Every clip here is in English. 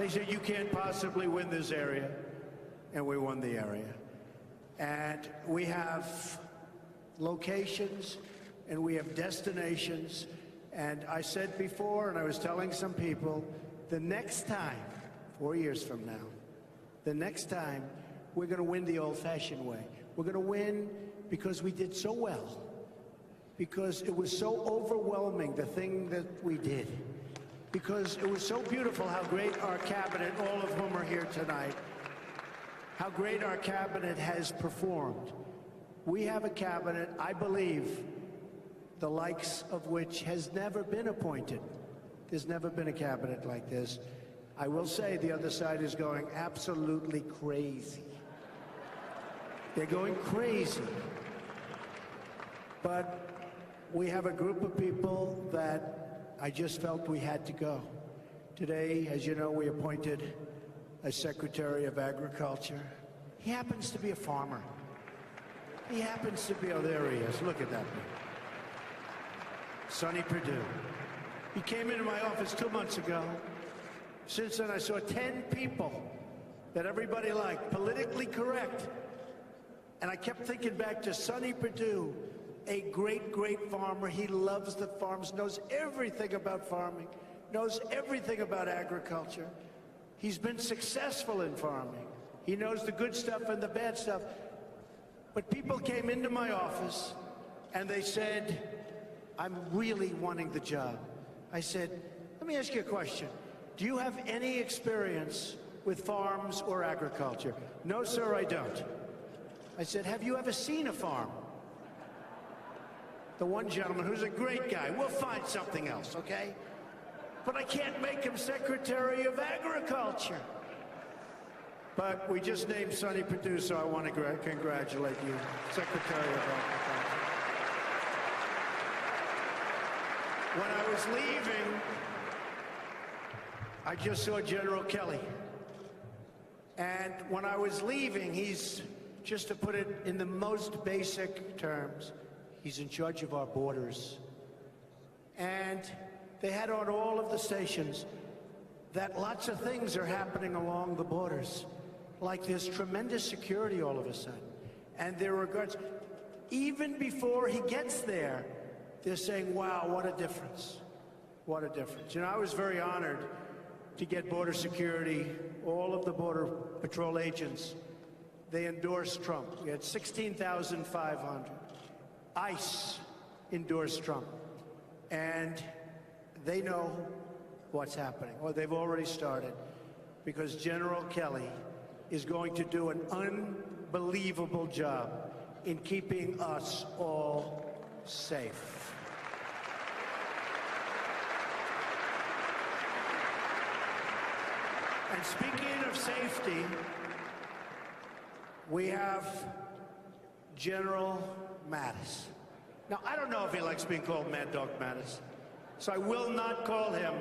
They said, you can't possibly win this area. And we won the area. And we have locations and we have destinations. And I said before, and I was telling some people, the next time, 4 years from now, the next time, we're going to win the old-fashioned way. We're going to win because we did so well, because it was so overwhelming, the thing that we did, because it was so beautiful how great our cabinet, all of whom are here tonight, how great our cabinet has performed. We have a cabinet, I believe, the likes of which has never been appointed. There's never been a cabinet like this. I will say the other side is going absolutely crazy. They're going crazy. But we have a group of people that I just felt we had to go. Today, as you know, we appointed a Secretary of Agriculture. He happens to be a farmer. He happens to be, oh, there he is. Look at that man. Sonny Perdue. He came into my office 2 months ago. Since then, I saw 10 people that everybody liked, politically correct. And I kept thinking back to Sonny Perdue, a great, great farmer. He loves the farms, knows everything about farming, knows everything about agriculture. He's been successful in farming. He knows the good stuff and the bad stuff. But people came into my office and they said, I'm really wanting the job. I said, let me ask you a question. Do you have any experience with farms or agriculture? No, sir, I don't. I said, have you ever seen a farm? The one gentleman, who's a great guy, we'll find something else, okay? But I can't make him Secretary of Agriculture. But we just named Sonny Perdue, so I want to congratulate you, Secretary of Agriculture. When I was leaving, I just saw General Kelly. And when I was leaving, he's, just to put it in the most basic terms, he's in charge of our borders. And they had on all of the stations that lots of things are happening along the borders. Like there's tremendous security all of a sudden. And there are guards. Even before he gets there, they're saying, wow, what a difference. What a difference. You know, I was very honored to get border security, all of the Border Patrol agents. They endorsed Trump. We had 16,500. ICE endorsed Trump. And they know what's happening, or they've already started, because General Kelly is going to do an unbelievable job in keeping us all safe. And speaking of safety, we have General Mattis. Now, I don't know if he likes being called Mad Dog Mattis, so I will not call him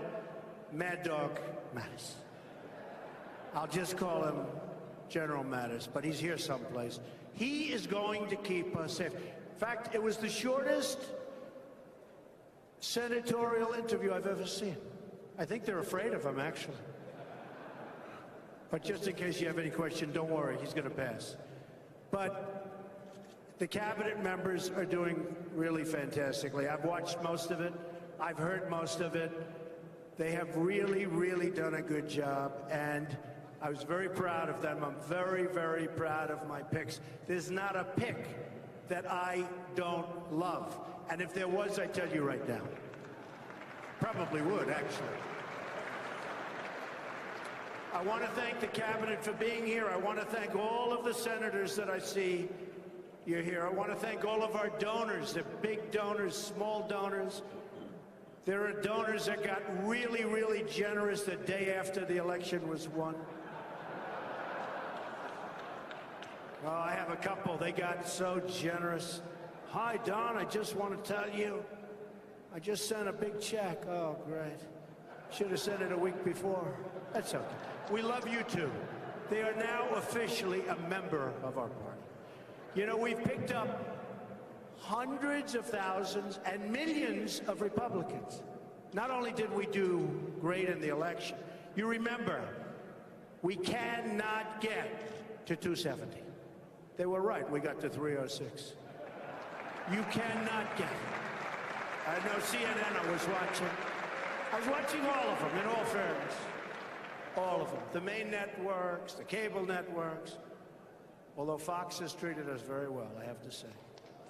Mad Dog Mattis. I'll just call him General Mattis, but he's here someplace. He is going to keep us safe. In fact, it was the shortest senatorial interview I've ever seen. I think they're afraid of him, actually. But just in case you have any question, don't worry, he's going to pass. But the cabinet members are doing really fantastically. I've watched most of it. I've heard most of it. They have really, really done a good job, and I was very proud of them. I'm very, very proud of my picks. There's not a pick that I don't love. And if there was, I'd tell you right now. Probably would, actually. I want to thank the cabinet for being here. I want to thank all of the senators that I see you're here. I want to thank all of our donors, the big donors, small donors. There are donors that got really, really generous the day after the election was won. Oh, I have a couple. They got so generous. Hi, Don, I just want to tell you, I just sent a big check. Oh, great. Should have sent it a week before. That's okay. We love you too. They are now officially a member of our party. You know, we've picked up hundreds of thousands and millions of Republicans. Not only did we do great in the election, you remember We cannot get to 270. They were right. We got to 306. You cannot get it. I know CNN I was watching. I was watching all of them, in all fairness. All of them. The main networks, the cable networks. Although Fox has treated us very well, I have to say.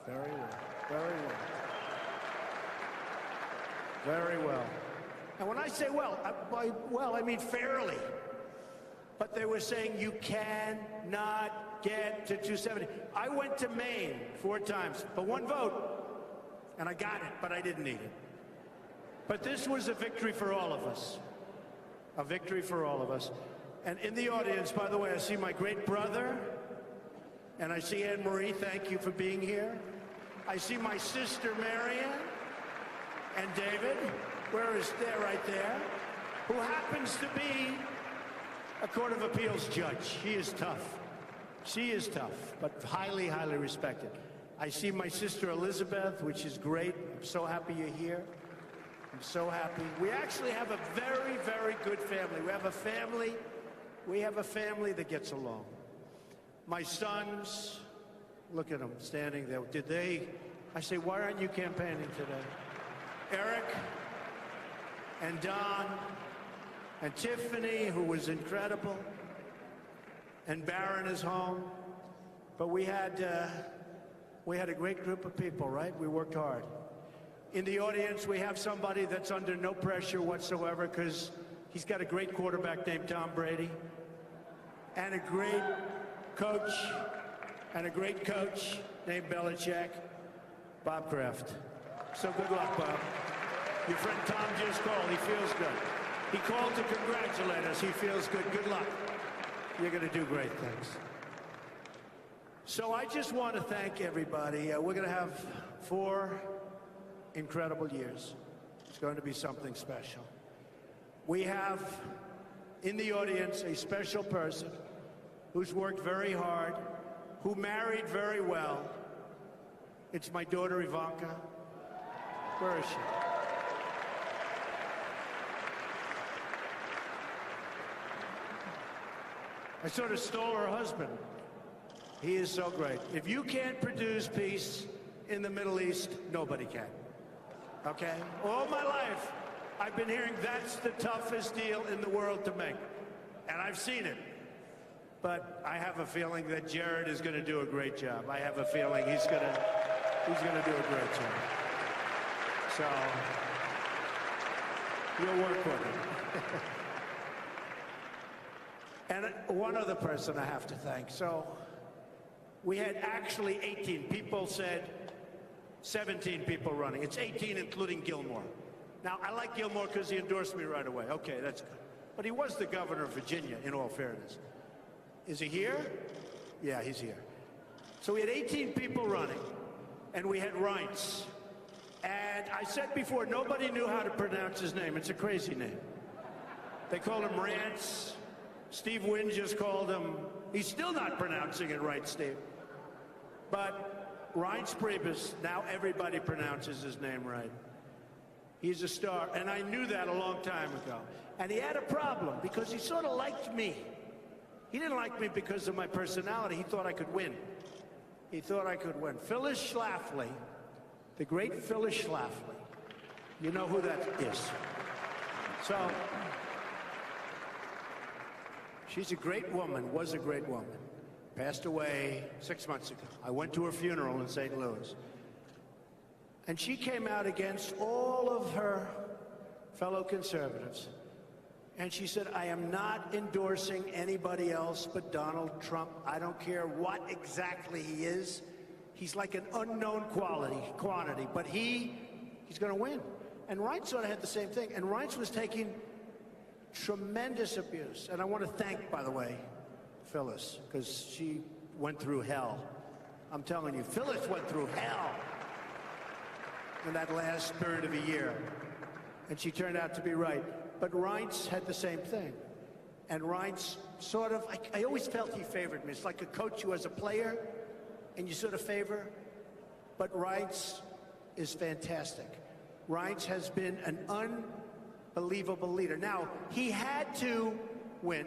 Very well. Very well. Very well. And when I say well, I mean fairly. But they were saying you cannot get to 270. I went to Maine 4 times, but 1 vote, and I got it, but I didn't need it. But this was a victory for all of us. A victory for all of us. And in the audience, by the way, I see my great brother, and I see Anne Marie. Thank you for being here. I see my sister Marianne and David. Where is there? Right there. Who happens to be a Court of Appeals judge. She is tough. She is tough, but highly, highly respected. I see my sister Elizabeth, which is great. I'm so happy you're here. I'm so happy. We actually have a very, very good family. We have a family that gets along. My sons, look at them standing there. I say, why aren't you campaigning today? Eric and Don and Tiffany, who was incredible, and Barron is home. But we had a great group of people, right? We worked hard. In the audience, we have somebody that's under no pressure whatsoever because he's got a great quarterback named Tom Brady and a great coach named Belichick, Bob Kraft. So good luck, Bob. Your friend Tom just called. He feels good. He called to congratulate us. He feels good. Good luck. You're going to do great things. So I just want to thank everybody. We're going to have 4 incredible years. It's going to be something special. We have in the audience a special person who's worked very hard, who married very well. It's my daughter Ivanka. Where is she? I sort of stole her husband. He is so great. If you can't produce peace in the Middle East, nobody can. Okay? All my life, I've been hearing that's the toughest deal in the world to make. And I've seen it. But I have a feeling that Jared is going to do a great job. I have a feeling he's going to do a great job. So, you'll work with him. And one other person I have to thank. So, we had actually 18. People said 17 people running. It's 18, including Gilmore. Now, I like Gilmore because he endorsed me right away. Okay, that's good. But he was the governor of Virginia, in all fairness. Is he here? Yeah, he's here. So we had 18 people running, and we had Reince. And I said before, nobody knew how to pronounce his name. It's a crazy name. They called him Rance. Steve Wynn just called him. He's still not pronouncing it right, Steve. But Reince Priebus, now everybody pronounces his name right. He's a star, and I knew that a long time ago. And he had a problem because he sort of liked me. He didn't like me because of my personality. He thought I could win. He thought I could win. Phyllis Schlafly, the great Phyllis Schlafly, you know who that is. So, she's a great woman, was a great woman. Passed away 6 months ago. I went to her funeral in St. Louis. And she came out against all of her fellow conservatives. And she said, I am not endorsing anybody else but Donald Trump. I don't care what exactly he is. He's like an unknown quantity, but he's going to win. And Reince sort of had the same thing. And Reince was taking tremendous abuse. And I want to thank, by the way, Phyllis, because she went through hell. I'm telling you, Phyllis went through hell in that last third of a year. And she turned out to be right. But Reince had the same thing. And Reince sort of, I always felt he favored me. It's like a coach who has a player and you sort of favor. But Reince is fantastic. Reince has been an unbelievable leader. Now, he had to win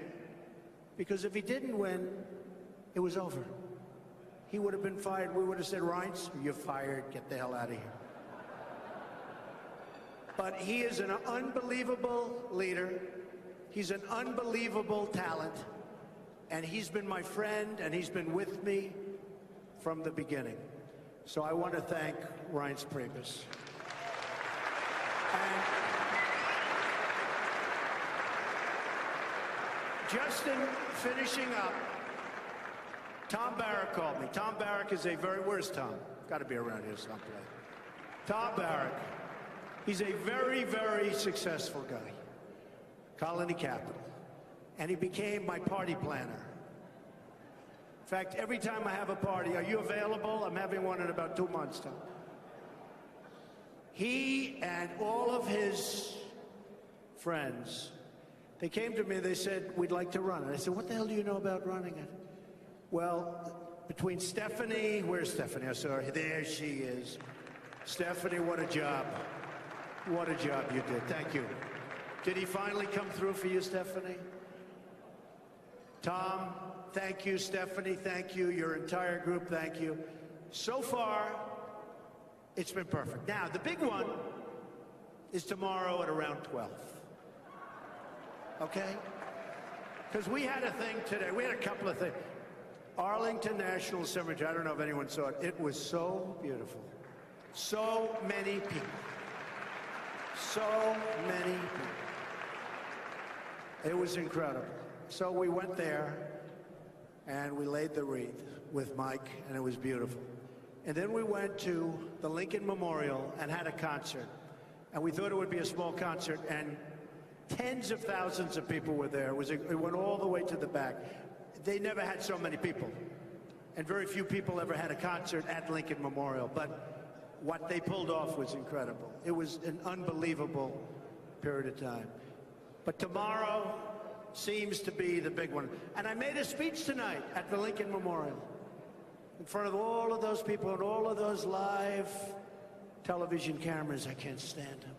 Because if he didn't win, it was over. He would have been fired. We would have said, Reince, you're fired. Get the hell out of here. But he is an unbelievable leader. He's an unbelievable talent. And he's been my friend, and he's been with me from the beginning. So I want to thank Reince Priebus. And just in finishing up, Tom Barrack called me. Tom Barrack is a where's Tom? Got to be around here someplace. Tom Barrack. He's a very, very successful guy. Colony Capital. And he became my party planner. In fact, every time I have a party, are you available? I'm having one in about 2 months' time. He and all of his friends, they came to me, they said, we'd like to run. And I said, what the hell do you know about running it? Well, between Stephanie, where's Stephanie? I saw her, there she is. Stephanie, what a job. What a job you did. Thank you. Did he finally come through for you, Stephanie? Tom, thank you. Stephanie, thank you. Your entire group, thank you. So far, it's been perfect. Now, the big one is tomorrow at around 12. Okay? Because we had a thing today. We had a couple of things. Arlington National Cemetery, I don't know if anyone saw it. It was so beautiful. So many people. So many people. It was incredible. So we went there, and we laid the wreath with Mike, and it was beautiful. And then we went to the Lincoln Memorial and had a concert. And we thought it would be a small concert, and tens of thousands of people were there. It went all the way to the back. They never had so many people. And very few people ever had a concert at Lincoln Memorial. But what they pulled off was incredible. It was an unbelievable period of time. But tomorrow seems to be the big one. And I made a speech tonight at the Lincoln Memorial in front of all of those people and all of those live television cameras. I can't stand them.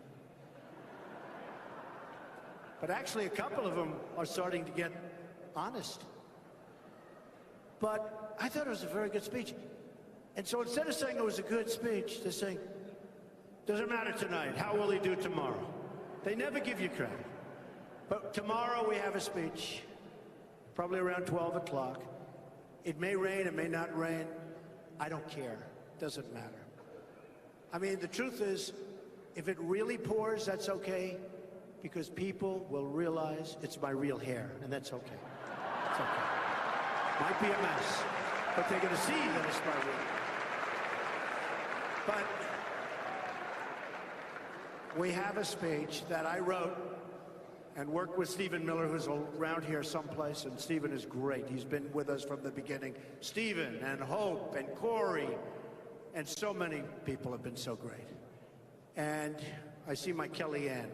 But actually, a couple of them are starting to get honest. But I thought it was a very good speech. And so instead of saying it was a good speech, they're saying, doesn't matter tonight. How will he do tomorrow? They never give you credit. But tomorrow we have a speech, probably around 12 o'clock. It may rain, it may not rain. I don't care. It doesn't matter. I mean, the truth is, if it really pours, that's okay, because people will realize it's my real hair, and that's okay. It's okay. Might be a mess, but they're going to see that it's my real hair. But we have a speech that I wrote and worked with Stephen Miller, who's around here someplace, and Stephen is great. He's been with us from the beginning. Stephen and Hope and Corey and so many people have been so great. And I see my Kellyanne.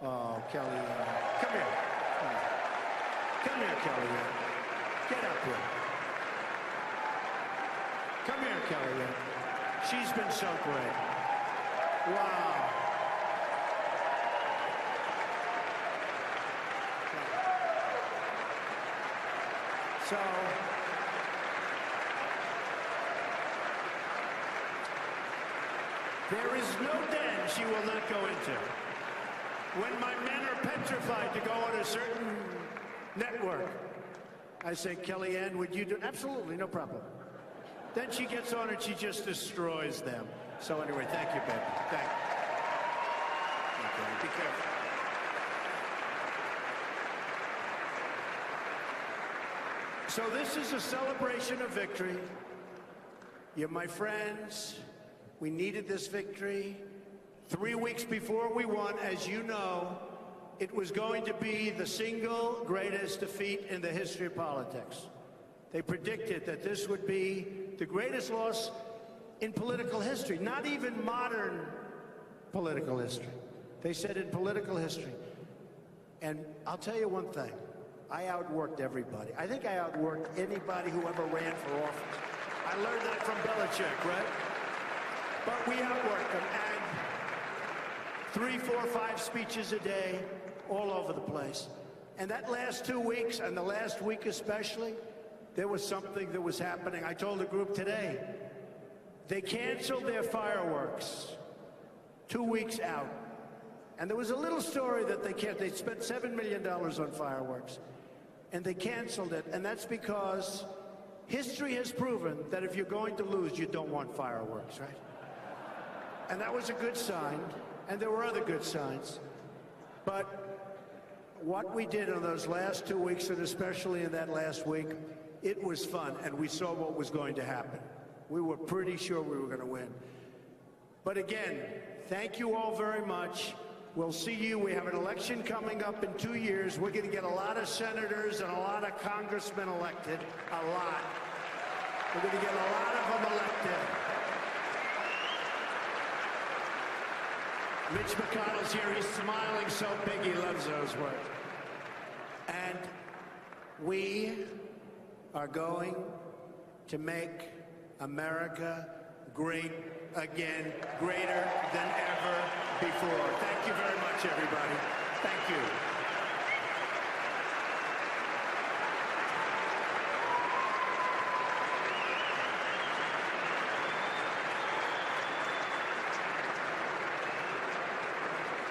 Oh, Kellyanne. Come here. Come here, Kellyanne. Get up here. Come here, Kellyanne. She's been so great. Wow. So, there is no den she will not go into. When my men are petrified to go on a certain network, I say, Kellyanne, would you do? Absolutely, no problem. Then she gets on and she just destroys them. So anyway, thank you, baby. Thank you. Okay, be careful. So this is a celebration of victory. You're my friends. We needed this victory. 3 weeks before we won, as you know, it was going to be the single greatest defeat in the history of politics. They predicted that this would be the greatest loss in political history, not even modern political history. They said in political history. And I'll tell you one thing. I outworked everybody. I think I outworked anybody who ever ran for office. I learned that from Belichick, right? But we outworked them. And 3, 4, 5 speeches a day, all over the place. And that last 2 weeks, and the last week especially, there was something that was happening. I told the group today, they canceled their fireworks 2 weeks out. And there was a little story that they spent $7 million on fireworks, and they canceled it. And that's because history has proven that if you're going to lose, you don't want fireworks, right? And that was a good sign, and there were other good signs. But what we did in those last 2 weeks, and especially in that last week, it was fun, and we saw what was going to happen. We were pretty sure we were going to win. But again, thank you all very much. We'll see you. We have an election coming up in 2 years. We're going to get a lot of senators and a lot of congressmen elected. A lot. We're going to get a lot of them elected. Mitch McConnell's here. He's smiling so big he loves those words. And we are going to make America great again, greater than ever before. Thank you very much, everybody. Thank you.